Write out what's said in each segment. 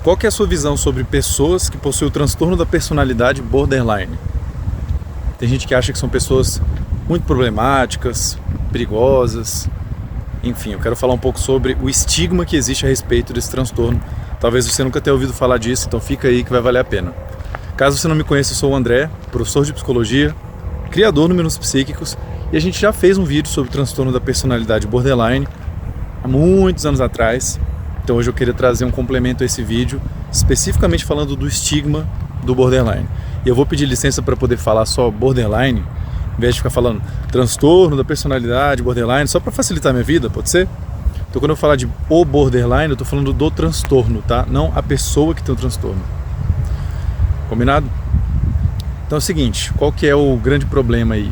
Qual que é a sua visão sobre pessoas que possuem o transtorno da personalidade borderline? Tem gente que acha que são pessoas muito problemáticas, perigosas. Enfim, eu quero falar um pouco sobre o estigma que existe a respeito desse transtorno. Talvez você nunca tenha ouvido falar disso, então fica aí que vai valer a pena. Caso você não me conheça, eu sou o André, professor de psicologia, criador do Minutos Psíquicos, e a gente já fez um vídeo sobre o transtorno da personalidade borderline há muitos anos atrás. Então hoje eu queria trazer um complemento a esse vídeo, especificamente falando do estigma do borderline. E eu vou pedir licença para poder falar só borderline, em vez de ficar falando transtorno da personalidade borderline, só para facilitar a minha vida, pode ser? Então quando eu falar de o borderline, eu estou falando do transtorno, tá? Não a pessoa que tem o transtorno. Combinado? Então é o seguinte, qual que é o grande problema aí?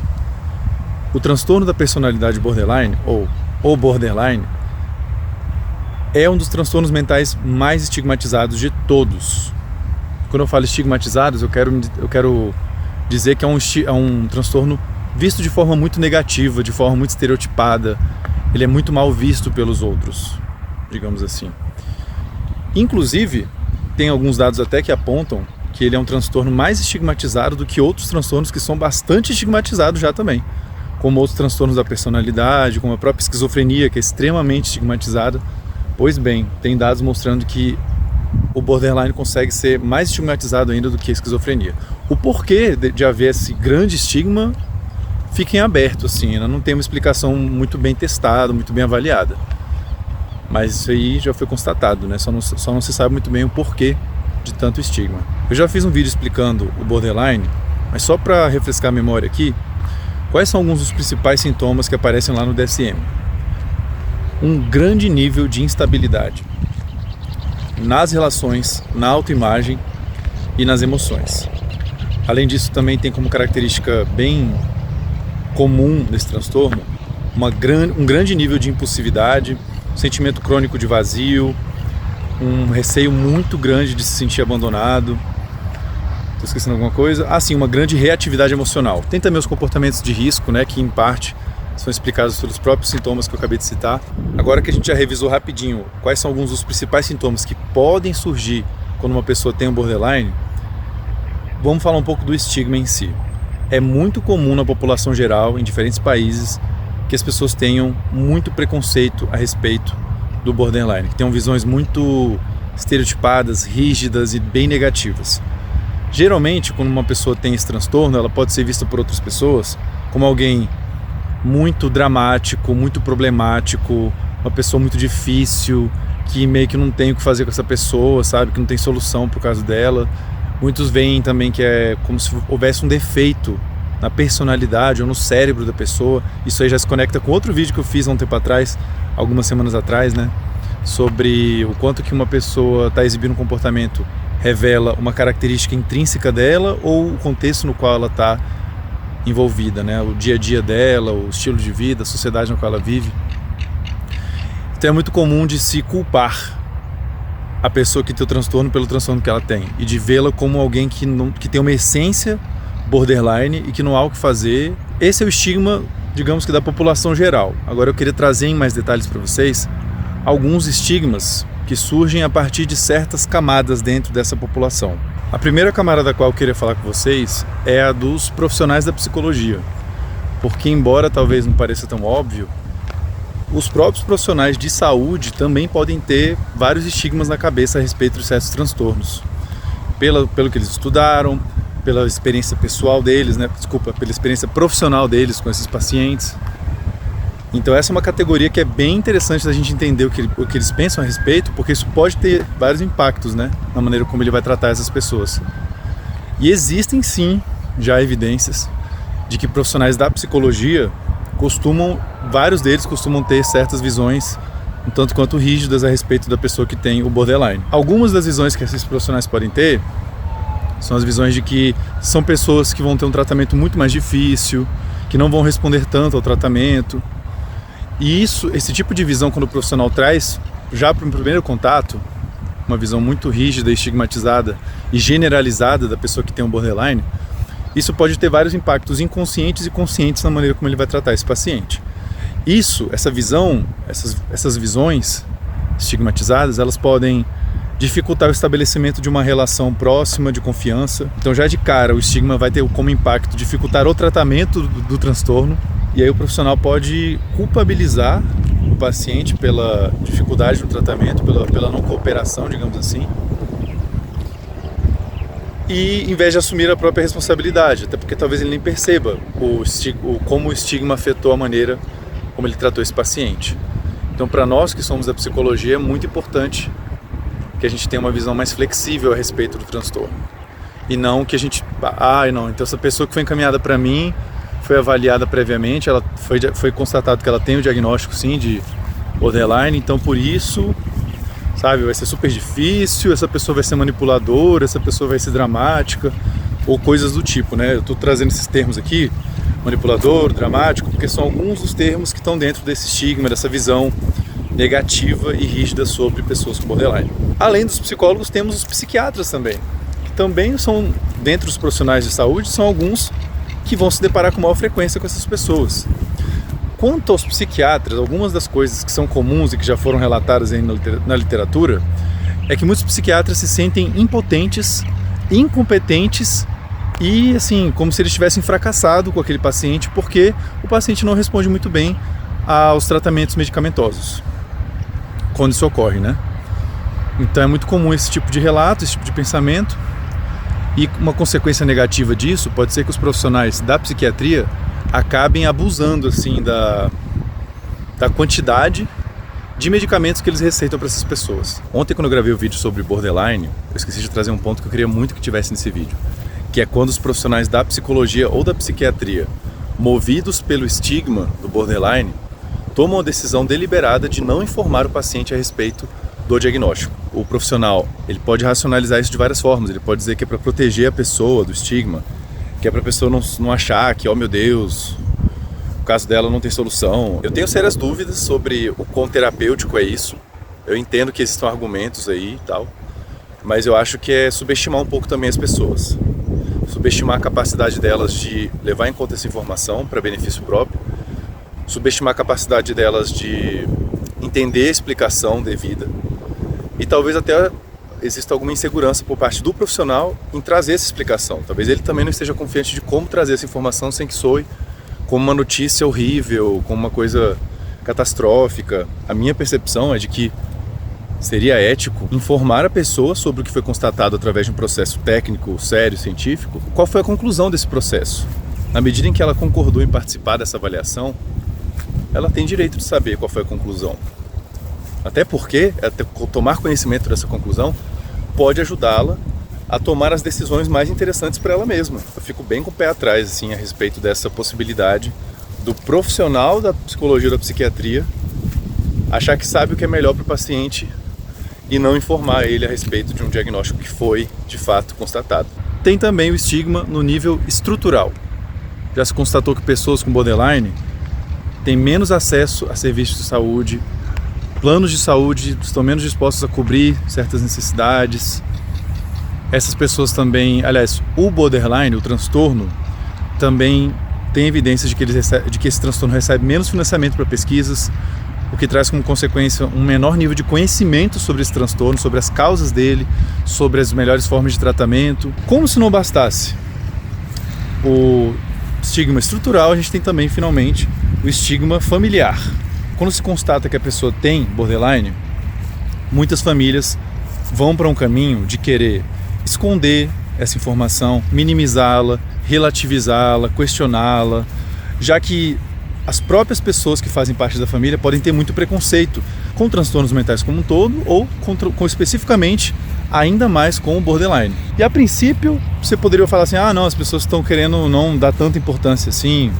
O transtorno da personalidade borderline, ou o borderline, é um dos transtornos mentais mais estigmatizados de todos. Quando eu falo estigmatizados, eu quero dizer que é um transtorno visto de forma muito negativa, de forma muito estereotipada. Ele é muito mal visto pelos outros, digamos assim. Inclusive, tem alguns dados até que apontam que ele é um transtorno mais estigmatizado do que outros transtornos que são bastante estigmatizados já também, como outros transtornos da personalidade, como a própria esquizofrenia, que é extremamente estigmatizada. Pois bem, tem dados mostrando que o borderline consegue ser mais estigmatizado ainda do que a esquizofrenia. O porquê de haver esse grande estigma fica em aberto, assim, ainda não tem uma explicação muito bem testada, muito bem avaliada. Mas isso aí já foi constatado, né? Só não se sabe muito bem o porquê de tanto estigma. Eu já fiz um vídeo explicando o borderline, mas só para refrescar a memória aqui, quais são alguns dos principais sintomas que aparecem lá no DSM? Um grande nível de instabilidade nas relações, na autoimagem e nas emoções. Além disso, também tem como característica bem comum desse transtorno um grande nível de impulsividade, um sentimento crônico de vazio, um receio muito grande de se sentir abandonado. Estou esquecendo alguma coisa? Sim, uma grande reatividade emocional. Tem também os comportamentos de risco, né, que em parte são explicados pelos próprios sintomas que eu acabei de citar. Agora que a gente já revisou rapidinho quais são alguns dos principais sintomas que podem surgir quando uma pessoa tem um borderline, vamos falar um pouco do estigma em si. É muito comum na população geral, em diferentes países, que as pessoas tenham muito preconceito a respeito do borderline, que tenham visões muito estereotipadas, rígidas e bem negativas. Geralmente, quando uma pessoa tem esse transtorno, ela pode ser vista por outras pessoas como alguém muito dramático, muito problemático, uma pessoa muito difícil, que meio que não tem o que fazer com essa pessoa, sabe? Que não tem solução por causa dela. Muitos veem também que é como se houvesse um defeito na personalidade ou no cérebro da pessoa. Isso aí já se conecta com outro vídeo que eu fiz há um tempo atrás, algumas semanas atrás, né? Sobre o quanto que uma pessoa está exibindo um comportamento revela uma característica intrínseca dela ou o contexto no qual ela está envolvida, né? O dia a dia dela, o estilo de vida, a sociedade na qual ela vive. Então é muito comum de se culpar a pessoa que tem o transtorno pelo transtorno que ela tem e de vê-la como alguém que tem uma essência borderline e que não há o que fazer. Esse é o estigma, digamos que da população geral. Agora eu queria trazer em mais detalhes para vocês alguns estigmas que surgem a partir de certas camadas dentro dessa população. A primeira camada da qual eu queria falar com vocês é a dos profissionais da psicologia, porque embora talvez não pareça tão óbvio, os próprios profissionais de saúde também podem ter vários estigmas na cabeça a respeito de certos transtornos, pelo que eles estudaram, pela experiência pessoal deles, né? Pela experiência profissional deles com esses pacientes. Então essa é uma categoria que é bem interessante da gente entender o que eles pensam a respeito, porque isso pode ter vários impactos, né, na maneira como ele vai tratar essas pessoas. E existem sim já evidências de que profissionais da psicologia vários deles costumam ter certas visões um tanto quanto rígidas a respeito da pessoa que tem o borderline. Algumas das visões que esses profissionais podem ter são as visões de que são pessoas que vão ter um tratamento muito mais difícil, que não vão responder tanto ao tratamento. E esse tipo de visão, quando o profissional traz, já para o primeiro contato, uma visão muito rígida, estigmatizada e generalizada da pessoa que tem um borderline, isso pode ter vários impactos inconscientes e conscientes na maneira como ele vai tratar esse paciente. Essa visão, essas visões estigmatizadas, elas podem dificultar o estabelecimento de uma relação próxima, de confiança. Então já de cara o estigma vai ter como impacto dificultar o tratamento do transtorno, e aí o profissional pode culpabilizar o paciente pela dificuldade no tratamento, pela não cooperação, digamos assim, e em vez de assumir a própria responsabilidade, até porque talvez ele nem perceba como o estigma afetou a maneira como ele tratou esse paciente. Então, para nós que somos da psicologia, é muito importante que a gente tenha uma visão mais flexível a respeito do transtorno. E não que a gente... então essa pessoa que foi encaminhada para mim foi avaliada previamente, ela foi constatado que ela tem o diagnóstico, sim, de borderline, então por isso... vai ser super difícil, essa pessoa vai ser manipuladora, essa pessoa vai ser dramática, ou coisas do tipo, né? Eu estou trazendo esses termos aqui, manipulador, dramático, porque são alguns dos termos que estão dentro desse estigma, dessa visão negativa e rígida sobre pessoas com borderline. Além dos psicólogos, temos os psiquiatras também, que também são, dentre os profissionais de saúde, são alguns que vão se deparar com maior frequência com essas pessoas. Quanto aos psiquiatras, algumas das coisas que são comuns e que já foram relatadas aí na literatura é que muitos psiquiatras se sentem impotentes, incompetentes e assim, como se eles tivessem fracassado com aquele paciente porque o paciente não responde muito bem aos tratamentos medicamentosos, quando isso ocorre, né? Então é muito comum esse tipo de relato, esse tipo de pensamento, e uma consequência negativa disso pode ser que os profissionais da psiquiatria acabem abusando assim da quantidade de medicamentos que eles receitam para essas pessoas. Ontem, quando eu gravei o vídeo sobre borderline, eu esqueci de trazer um ponto que eu queria muito que tivesse nesse vídeo, que é quando os profissionais da psicologia ou da psiquiatria, movidos pelo estigma do borderline, tomam a decisão deliberada de não informar o paciente a respeito do diagnóstico. O profissional, ele pode racionalizar isso de várias formas. Ele pode dizer que é para proteger a pessoa do estigma, que é para a pessoa não achar que, oh meu Deus, o caso dela não tem solução. Eu tenho sérias dúvidas sobre o quão terapêutico é isso. Eu entendo que existam argumentos aí e tal, mas eu acho que é subestimar um pouco também as pessoas. Subestimar a capacidade delas de levar em conta essa informação para benefício próprio, subestimar a capacidade delas de entender a explicação devida, e talvez até exista alguma insegurança por parte do profissional em trazer essa explicação. Talvez ele também não esteja confiante de como trazer essa informação sem que soe como uma notícia horrível, como uma coisa catastrófica. A minha percepção é de que seria ético informar a pessoa sobre o que foi constatado através de um processo técnico, sério, científico, qual foi a conclusão desse processo. Na medida em que ela concordou em participar dessa avaliação, ela tem direito de saber qual foi a conclusão. Até porque tomar conhecimento dessa conclusão pode ajudá-la a tomar as decisões mais interessantes para ela mesma. Eu fico bem com o pé atrás assim, a respeito dessa possibilidade do profissional da psicologia ou da psiquiatria achar que sabe o que é melhor para o paciente e não informar ele a respeito de um diagnóstico que foi, de fato, constatado. Tem também o estigma no nível estrutural. Já se constatou que pessoas com borderline têm menos acesso a serviços de saúde, planos de saúde estão menos dispostos a cobrir certas necessidades. Essas pessoas também, aliás, o borderline, o transtorno, também tem evidências de que esse transtorno recebe menos financiamento para pesquisas, o que traz como consequência um menor nível de conhecimento sobre esse transtorno, sobre as causas dele, sobre as melhores formas de tratamento. Como se não bastasse o estigma estrutural, a gente tem também, finalmente, o estigma familiar. Quando se constata que a pessoa tem borderline, muitas famílias vão para um caminho de querer esconder essa informação, minimizá-la, relativizá-la, questioná-la, já que as próprias pessoas que fazem parte da família podem ter muito preconceito com transtornos mentais como um todo ou com especificamente ainda mais com o borderline. E a princípio você poderia falar assim, não, as pessoas estão querendo não dar tanta importância assim,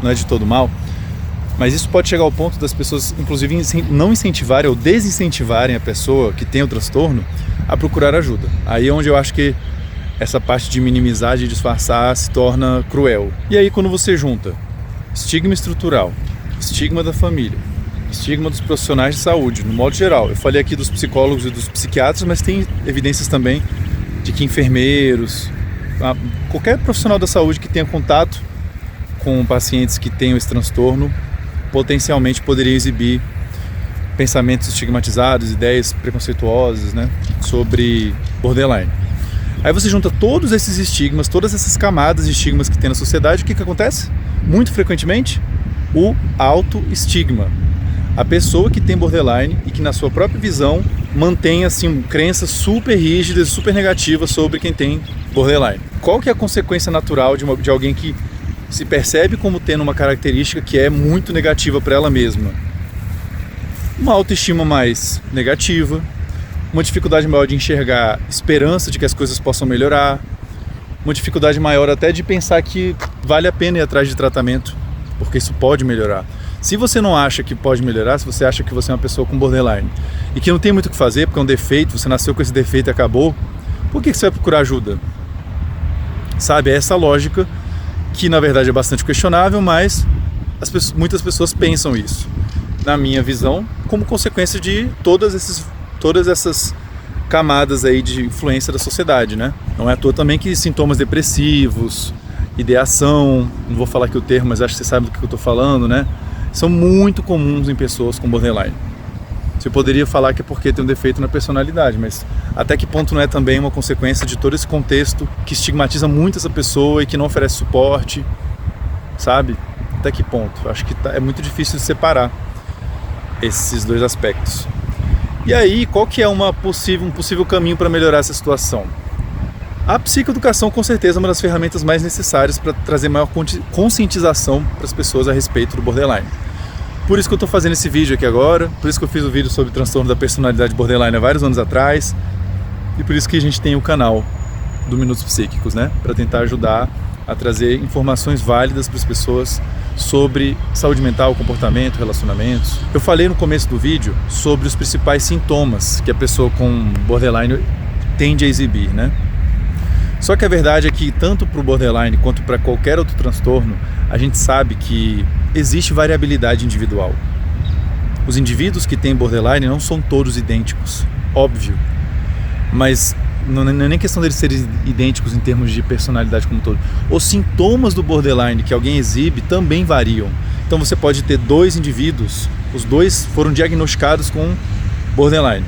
não é de todo mal. Mas isso pode chegar ao ponto das pessoas, inclusive, não incentivarem ou desincentivarem a pessoa que tem o transtorno a procurar ajuda. Aí é onde eu acho que essa parte de minimizar, de disfarçar, se torna cruel. E aí quando você junta estigma estrutural, estigma da família, estigma dos profissionais de saúde, no modo geral. Eu falei aqui dos psicólogos e dos psiquiatras, mas tem evidências também de que enfermeiros, qualquer profissional da saúde que tenha contato com pacientes que tenham esse transtorno, potencialmente poderia exibir pensamentos estigmatizados, ideias preconceituosas, né, sobre borderline. Aí você junta todos esses estigmas, todas essas camadas de estigmas que tem na sociedade, o que acontece? Muito frequentemente, o autoestigma. A pessoa que tem borderline e que na sua própria visão mantém assim, crenças super rígidas, super negativas sobre quem tem borderline. Qual que é a consequência natural de alguém que se percebe como tendo uma característica que é muito negativa para ela mesma? Uma autoestima mais negativa, uma dificuldade maior de enxergar esperança de que as coisas possam melhorar, uma dificuldade maior até de pensar que vale a pena ir atrás de tratamento, porque isso pode melhorar. Se você não acha que pode melhorar, se você acha que você é uma pessoa com borderline e que não tem muito o que fazer, porque é um defeito, você nasceu com esse defeito e acabou, por que você vai procurar ajuda? Sabe, é essa lógica que na verdade é bastante questionável, mas muitas pessoas pensam isso. Na minha visão, como consequência de todas essas camadas aí de influência da sociedade, né? Não é à toa também que sintomas depressivos, ideação, não vou falar aqui o termo, mas acho que você sabe do que eu estou falando, né? São muito comuns em pessoas com borderline. Você poderia falar que é porque tem um defeito na personalidade, mas até que ponto não é também uma consequência de todo esse contexto que estigmatiza muito essa pessoa e que não oferece suporte, sabe? Até que ponto? Acho que é muito difícil de separar esses dois aspectos. E aí, qual que é um possível caminho para melhorar essa situação? A psicoeducação, com certeza, é uma das ferramentas mais necessárias para trazer maior conscientização para as pessoas a respeito do borderline. Por isso que eu estou fazendo esse vídeo aqui agora, por isso que eu fiz o vídeo sobre transtorno da personalidade borderline há vários anos atrás, e por isso que a gente tem o canal do Minutos Psíquicos, né? Para tentar ajudar a trazer informações válidas para as pessoas sobre saúde mental, comportamento, relacionamentos. Eu falei no começo do vídeo sobre os principais sintomas que a pessoa com borderline tende a exibir, né? Só que a verdade é que tanto para o borderline quanto para qualquer outro transtorno, a gente sabe que existe variabilidade individual. Os indivíduos que têm borderline não são todos idênticos, óbvio, mas não é nem questão deles serem idênticos em termos de personalidade como um todo. Os sintomas do borderline que alguém exibe também variam. Então você pode ter dois indivíduos, os dois foram diagnosticados com borderline,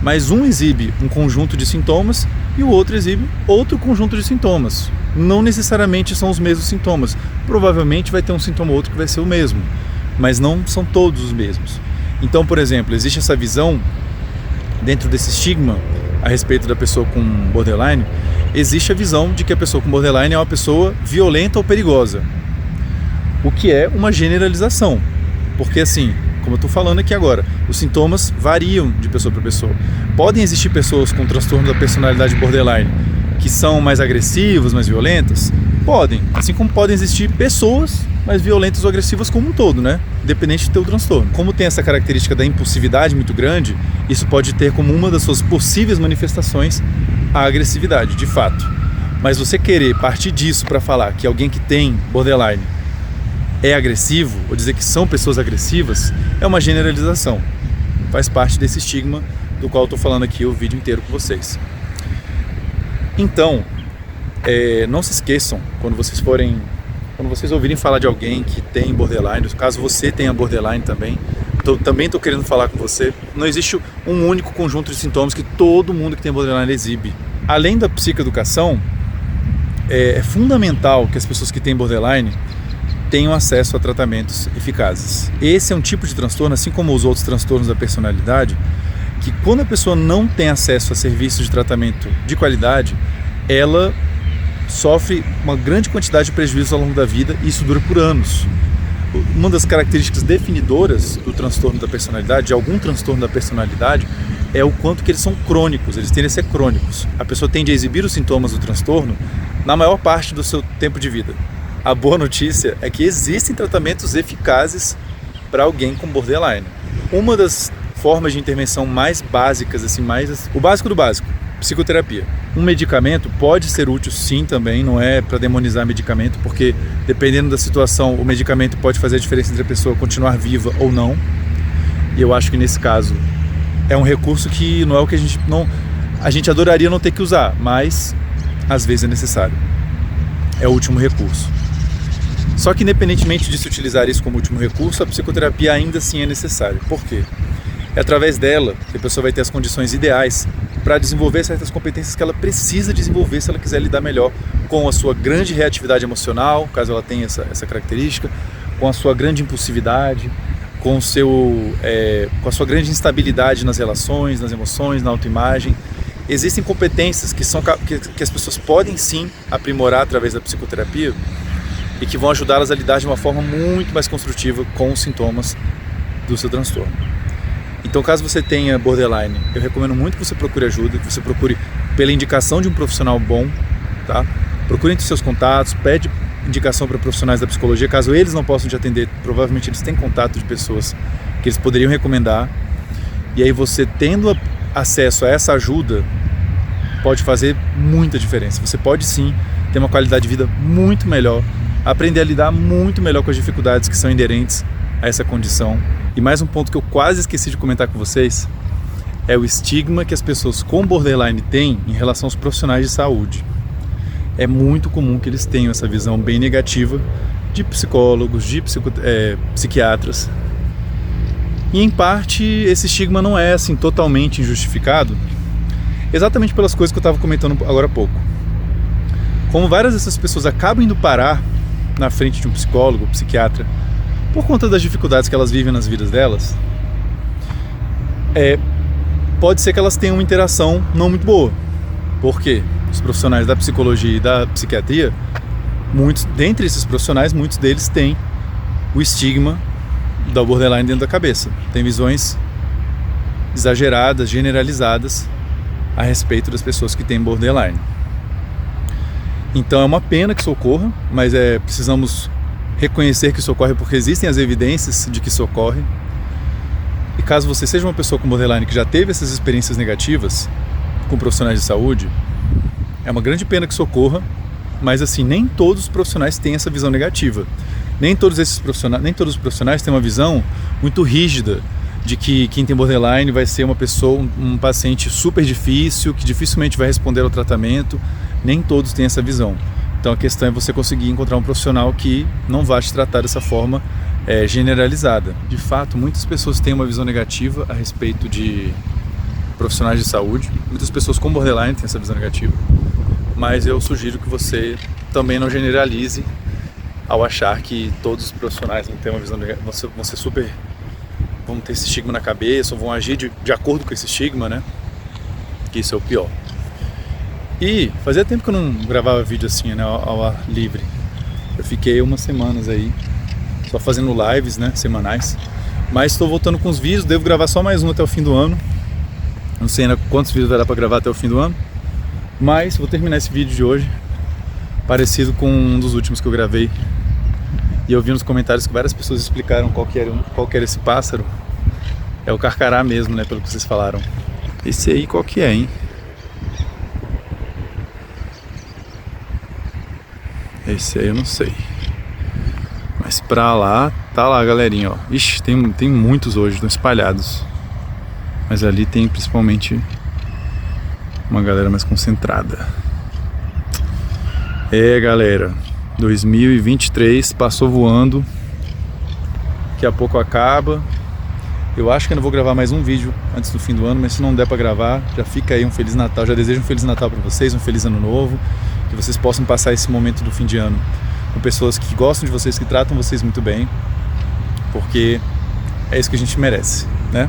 mas um exibe um conjunto de sintomas e o outro exibe outro conjunto de sintomas. Não necessariamente são os mesmos sintomas. Provavelmente vai ter um sintoma ou outro que vai ser o mesmo, mas não são todos os mesmos. Então, por exemplo, existe essa visão dentro desse estigma a respeito da pessoa com borderline, existe a visão de que a pessoa com borderline é uma pessoa violenta ou perigosa, o que é uma generalização, porque assim, como eu estou falando aqui agora, os sintomas variam de pessoa para pessoa. Podem existir pessoas com transtorno da personalidade borderline que são mais agressivas, mais violentas? Podem, assim como podem existir pessoas mais violentas ou agressivas como um todo, né? Independente do teu transtorno. Como tem essa característica da impulsividade muito grande, isso pode ter como uma das suas possíveis manifestações a agressividade, de fato. Mas você querer partir disso para falar que alguém que tem borderline é agressivo, ou dizer que são pessoas agressivas, é uma generalização. Faz parte desse estigma do qual eu estou falando aqui o vídeo inteiro com vocês. Então, não se esqueçam, quando vocês ouvirem falar de alguém que tem borderline, caso você tenha borderline também, também estou querendo falar com você, não existe um único conjunto de sintomas que todo mundo que tem borderline exibe. Além da psicoeducação, é fundamental que as pessoas que têm borderline tenham acesso a tratamentos eficazes. Esse é um tipo de transtorno, assim como os outros transtornos da personalidade, que quando a pessoa não tem acesso a serviços de tratamento de qualidade, ela sofre uma grande quantidade de prejuízos ao longo da vida e isso dura por anos. Uma das características definidoras do transtorno da personalidade, de algum transtorno da personalidade, é o quanto que eles são crônicos, eles tendem a ser crônicos. A pessoa tende a exibir os sintomas do transtorno na maior parte do seu tempo de vida. A boa notícia é que existem tratamentos eficazes para alguém com borderline. Uma das formas de intervenção mais básicas, o básico do básico, psicoterapia. Um medicamento pode ser útil sim também, não é para demonizar medicamento, porque dependendo da situação, o medicamento pode fazer a diferença entre a pessoa continuar viva ou não. E eu acho que nesse caso é um recurso que não é o que a gente adoraria não ter que usar, mas às vezes é necessário. É o último recurso. Só que independentemente de se utilizar isso como último recurso, a psicoterapia ainda assim é necessária. Por quê? É através dela que a pessoa vai ter as condições ideais para desenvolver certas competências que ela precisa desenvolver se ela quiser lidar melhor com a sua grande reatividade emocional, caso ela tenha essa característica, com a sua grande impulsividade, com a sua grande instabilidade nas relações, nas emoções, na autoimagem. Existem competências que as pessoas podem sim aprimorar através da psicoterapia e que vão ajudá-las a lidar de uma forma muito mais construtiva com os sintomas do seu transtorno. Então, caso você tenha borderline, eu recomendo muito que você procure ajuda, que você procure pela indicação de um profissional bom, tá? Procure entre seus contatos, pede indicação para profissionais da psicologia. Caso eles não possam te atender, provavelmente eles têm contato de pessoas que eles poderiam recomendar. E aí você tendo acesso a essa ajuda pode fazer muita diferença. Você pode sim ter uma qualidade de vida muito melhor, aprender a lidar muito melhor com as dificuldades que são inerentes a essa condição. E mais um ponto que eu quase esqueci de comentar com vocês é o estigma que as pessoas com borderline têm em relação aos profissionais de saúde. É muito comum que eles tenham essa visão bem negativa de psicólogos, de psiquiatras. E em parte esse estigma não é assim totalmente injustificado, exatamente pelas coisas que eu estava comentando agora há pouco. Como várias dessas pessoas acabam indo parar na frente de um psicólogo, psiquiatra, por conta das dificuldades que elas vivem nas vidas delas, pode ser que elas tenham uma interação não muito boa. Por quê? Os profissionais da psicologia e da psiquiatria, dentre esses profissionais, muitos deles têm o estigma da borderline dentro da cabeça. Tem visões exageradas, generalizadas a respeito das pessoas que têm borderline. Então é uma pena que isso ocorra, mas precisamos reconhecer que isso ocorre porque existem as evidências de que isso ocorre. E caso você seja uma pessoa com borderline que já teve essas experiências negativas com profissionais de saúde, é uma grande pena que isso ocorra, mas assim, nem todos os profissionais têm essa visão negativa. Nem todos os profissionais têm uma visão muito rígida de que quem tem borderline vai ser um paciente super difícil, que dificilmente vai responder ao tratamento. Nem todos têm essa visão. Então a questão é você conseguir encontrar um profissional que não vá te tratar dessa forma generalizada. De fato, muitas pessoas têm uma visão negativa a respeito de profissionais de saúde. Muitas pessoas com borderline têm essa visão negativa. Mas eu sugiro que você também não generalize ao achar que todos os profissionais vão ter uma visão negativa, vão ter esse estigma na cabeça, ou vão agir de acordo com esse estigma, né? Que isso é o pior. E fazia tempo que eu não gravava vídeo assim, né, ao ar livre. Eu fiquei umas semanas aí só fazendo lives, né, semanais. Mas estou voltando com os vídeos, devo gravar só mais um até o fim do ano. Não sei ainda quantos vídeos vai dar para gravar até o fim do ano. Mas vou terminar esse vídeo de hoje parecido com um dos últimos que eu gravei. E eu vi nos comentários que várias pessoas explicaram qual que era esse pássaro. É o carcará mesmo, né, pelo que vocês falaram. Esse aí qual que é, hein? Esse aí eu não sei. Mas pra lá, tá lá, galerinha, ó. Ixi, tem muitos hoje, estão espalhados. Mas ali tem principalmente uma galera mais concentrada. Galera, 2023 passou voando. Daqui a pouco acaba. Eu acho que ainda vou gravar mais um vídeo antes do fim do ano, mas se não der pra gravar, já fica aí um Feliz Natal. Já desejo um Feliz Natal pra vocês, um Feliz Ano Novo. Que vocês possam passar esse momento do fim de ano com pessoas que gostam de vocês, que tratam vocês muito bem, porque é isso que a gente merece, né?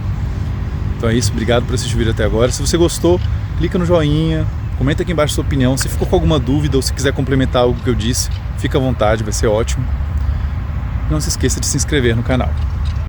Então é isso, obrigado por assistir o vídeo até agora. Se você gostou, clica no joinha, comenta aqui embaixo a sua opinião. Se ficou com alguma dúvida ou se quiser complementar algo que eu disse, fica à vontade, vai ser ótimo. Não se esqueça de se inscrever no canal.